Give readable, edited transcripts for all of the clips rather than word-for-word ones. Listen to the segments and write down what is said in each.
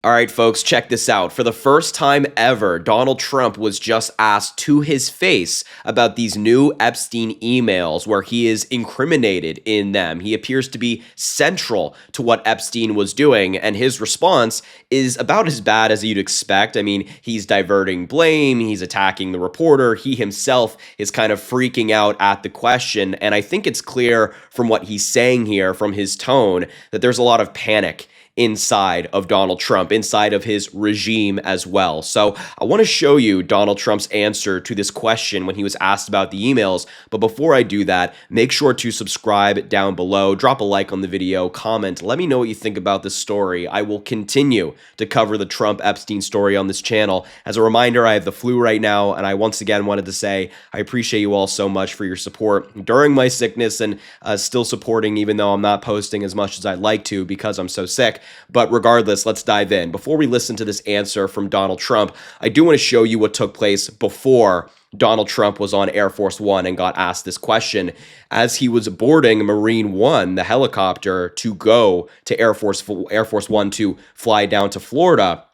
All right, folks, check this out. For the first time ever, Donald Trump was just asked to his face about these new Epstein emails where he is incriminated in them. He appears to be central to what Epstein was doing, and his response is about as bad as you'd expect. I mean, he's diverting blame, he's attacking the reporter, he himself is kind of freaking out at the question, and I think it's clear from what he's saying here, from his tone, that there's a lot of panic inside of Donald Trump, inside of his regime as well. So I want to show you Donald Trump's answer to this question when he was asked about the emails. But before I do that, make sure to subscribe down below, drop a like on the video, comment, let me know what you think about this story. I will continue to cover the Trump Epstein story on this channel. As a reminder, I have the flu right now, and I once again wanted to say I appreciate you all so much for your support during my sickness and still supporting even though I'm not posting as much as I'd like to because I'm so sick. But regardless, let's dive in. Before we listen to this answer from Donald Trump, I do want to show you what took place before Donald Trump was on Air Force One and got asked this question. As he was boarding Marine One, the helicopter, to go to Air Force One to fly down to Florida,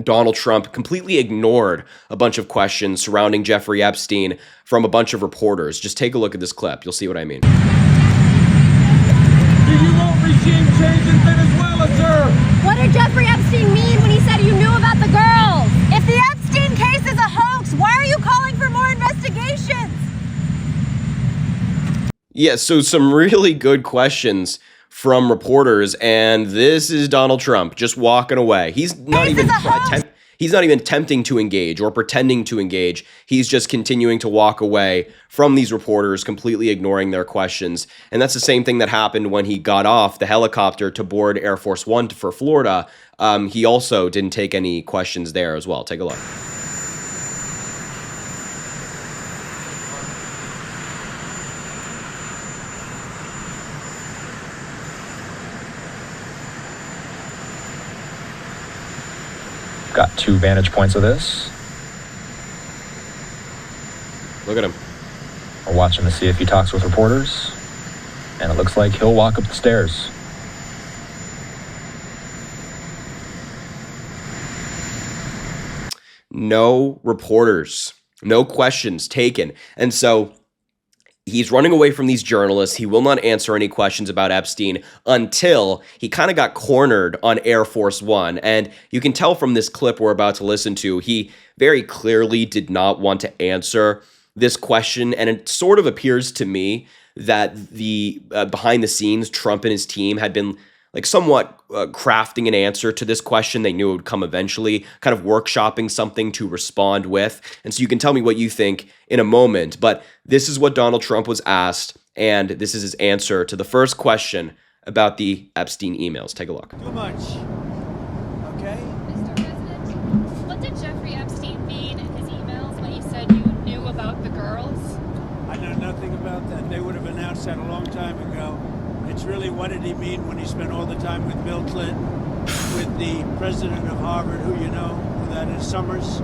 Donald Trump completely ignored a bunch of questions surrounding Jeffrey Epstein from a bunch of reporters. Just take a look at this clip. You'll see what I mean. Do you want regime change in Venezuela, sir? What did Jeffrey Epstein mean when he said you knew about the girls? If the Epstein case is a hoax, why are you calling for more investigations? Yeah, so some really good questions from reporters, and this is Donald Trump just walking away. He's not even attempting to engage or pretending to engage. He's just continuing to walk away from these reporters, completely ignoring their questions. And that's the same thing that happened when he got off the helicopter to board Air Force One for Florida. He also didn't take any questions there as well. Take a look. Got two vantage points of this. Look at him. We're watching to see if he talks with reporters, and it looks like he'll walk up the stairs. No reporters, no questions taken. And so he's running away from these journalists. He will not answer any questions about Epstein until he kind of got cornered on Air Force One. And you can tell from this clip we're about to listen to, he very clearly did not want to answer this question. And it sort of appears to me that the behind the scenes, Trump and his team had been like somewhat crafting an answer to this question. They knew it would come eventually, kind of workshopping something to respond with. And so you can tell me what you think in a moment. But this is what Donald Trump was asked, and this is his answer to the first question about the Epstein emails. Take a look. Too much. Okay? Mr. President, what did Jeffrey Epstein mean in his emails when he said you knew about the girls? I know nothing about that. They would have announced that a long time ago. It's really, what did he mean when he spent all the time with Bill Clinton, with the president of Harvard, who you know, who that is, Summers,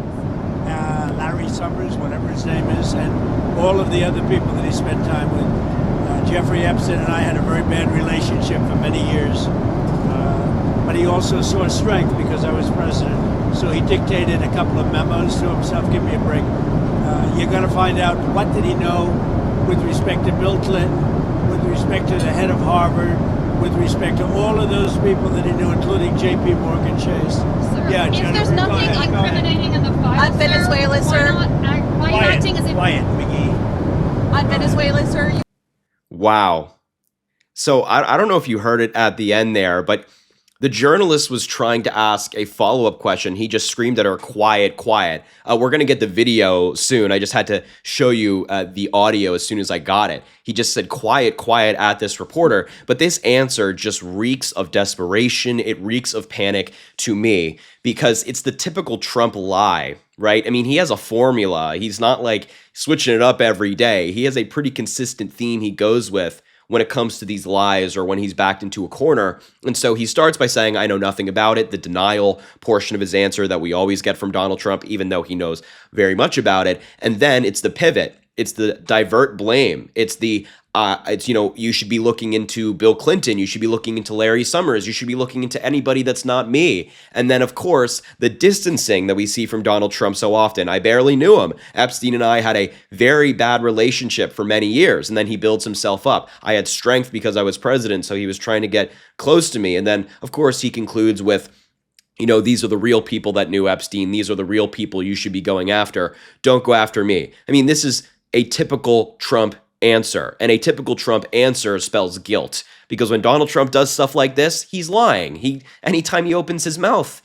Larry Summers, whatever his name is, and all of the other people that he spent time with. Jeffrey Epstein and I had a very bad relationship for many years, but he also saw strength because I was president. So he dictated a couple of memos to himself. Give me a break. You're going to find out what did he know with respect to Bill Clinton, with respect to the head of Harvard, with respect to all of those people that he knew, including J.P. Morgan Chase. Sir, Yeah, if Jennifer, there's nothing go ahead. incriminating in the file, On Venezuela, sir, sir? why are you acting as if... Quiet, McGee. On Venezuela, sir, Wow. So I don't know if you heard it at the end there, but the journalist was trying to ask a follow-up question. He just screamed at her, quiet, quiet. We're going to get the video soon. I just had to show you the audio as soon as I got it. He just said, quiet, quiet at this reporter. But this answer just reeks of desperation. It reeks of panic to me because it's the typical Trump lie, right? I mean, he has a formula. He's not like switching it up every day. He has a pretty consistent theme he goes with when it comes to these lies or when he's backed into a corner. And so he starts by saying, I know nothing about it, the denial portion of his answer that we always get from Donald Trump, even though he knows very much about it. And then it's the pivot. It's the divert blame. It's the It's, you should be looking into Bill Clinton. You should be looking into Larry Summers. You should be looking into anybody that's not me. And then, of course, the distancing that we see from Donald Trump so often. I barely knew him. Epstein and I had a very bad relationship for many years, and then he builds himself up. I had strength because I was president, so he was trying to get close to me. And then, of course, he concludes with, these are the real people that knew Epstein. These are the real people you should be going after. Don't go after me. I mean, this is a typical Trump answer. And a typical Trump answer spells guilt, because when Donald Trump does stuff like this, he's lying. Anytime he opens his mouth,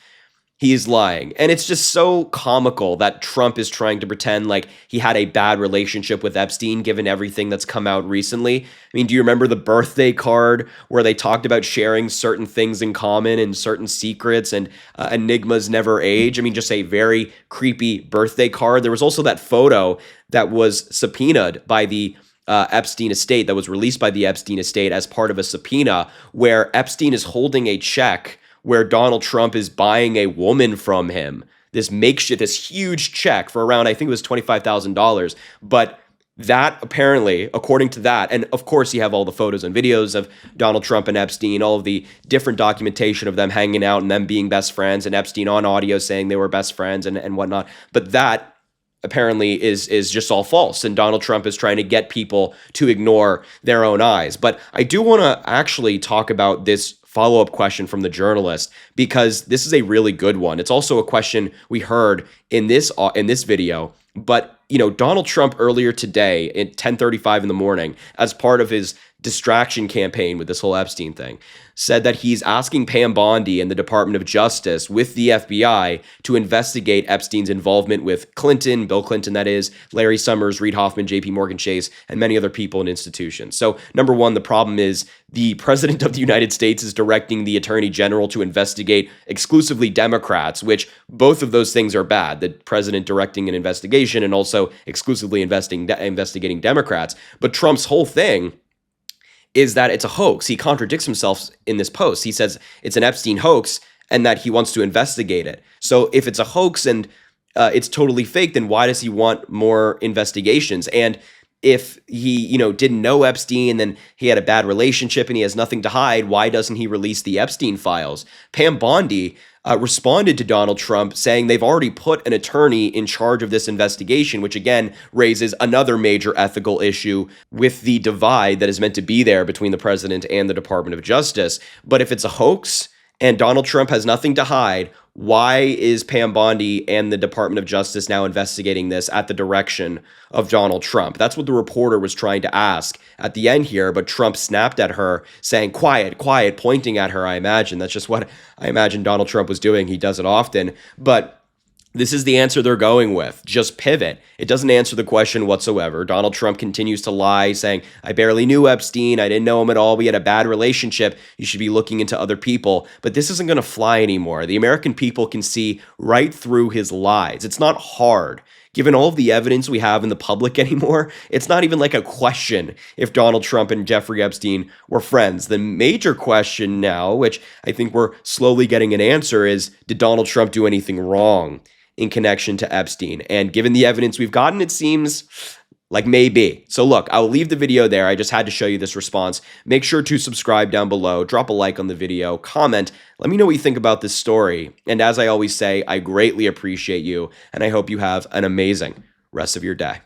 he is lying. And it's just so comical that Trump is trying to pretend like he had a bad relationship with Epstein, given everything that's come out recently. I mean, do you remember the birthday card where they talked about sharing certain things in common and certain secrets, and enigmas never age? I mean, just a very creepy birthday card. There was also that photo that was subpoenaed by the Epstein estate, that was released by the Epstein estate as part of a subpoena, where Epstein is holding a check where Donald Trump is buying a woman from him. This huge check for around, I think it was $25,000. But that apparently, according to that, and of course you have all the photos and videos of Donald Trump and Epstein, all of the different documentation of them hanging out and them being best friends, and Epstein on audio saying they were best friends and whatnot. But that apparently is just all false, and Donald Trump is trying to get people to ignore their own eyes. But I do want to actually talk about this follow-up question from the journalist, because this is a really good one. It's also a question we heard in this video. But Donald Trump earlier today at 10:35 in the morning, as part of his distraction campaign with this whole Epstein thing, said that he's asking Pam Bondi and the Department of Justice with the FBI to investigate Epstein's involvement with Clinton, Bill Clinton, that is, Larry Summers, Reid Hoffman, JP Morgan Chase, and many other people and institutions. So, number one, the problem is the President of the United States is directing the Attorney General to investigate exclusively Democrats, which both of those things are bad. The president directing an investigation and also exclusively investigating Democrats. But Trump's whole thing is that it's a hoax. He contradicts himself in this post. He says it's an Epstein hoax and that he wants to investigate it. So if it's a hoax and it's totally fake, then why does he want more investigations? And if he, didn't know Epstein, then he had a bad relationship and he has nothing to hide, why doesn't he release the Epstein files? Pam Bondi responded to Donald Trump saying they've already put an attorney in charge of this investigation, which again raises another major ethical issue with the divide that is meant to be there between the president and the Department of Justice. But if it's a hoax and Donald Trump has nothing to hide, why is Pam Bondi and the Department of Justice now investigating this at the direction of Donald Trump? That's what the reporter was trying to ask at the end here, but Trump snapped at her saying, quiet, quiet, pointing at her, I imagine. That's just what I imagine Donald Trump was doing. He does it often. But this is the answer they're going with. Just pivot. It doesn't answer the question whatsoever. Donald Trump continues to lie, saying, I barely knew Epstein. I didn't know him at all. We had a bad relationship. You should be looking into other people. But this isn't going to fly anymore. The American people can see right through his lies. It's not hard. Given all of the evidence we have in the public anymore, it's not even like a question if Donald Trump and Jeffrey Epstein were friends. The major question now, which I think we're slowly getting an answer, is, did Donald Trump do anything wrong in connection to Epstein? And given the evidence we've gotten, it seems like maybe. So look, I'll leave the video there. I just had to show you this response. Make sure to subscribe down below, drop a like on the video, comment, let me know what you think about this story. And as I always say, I greatly appreciate you, and I hope you have an amazing rest of your day.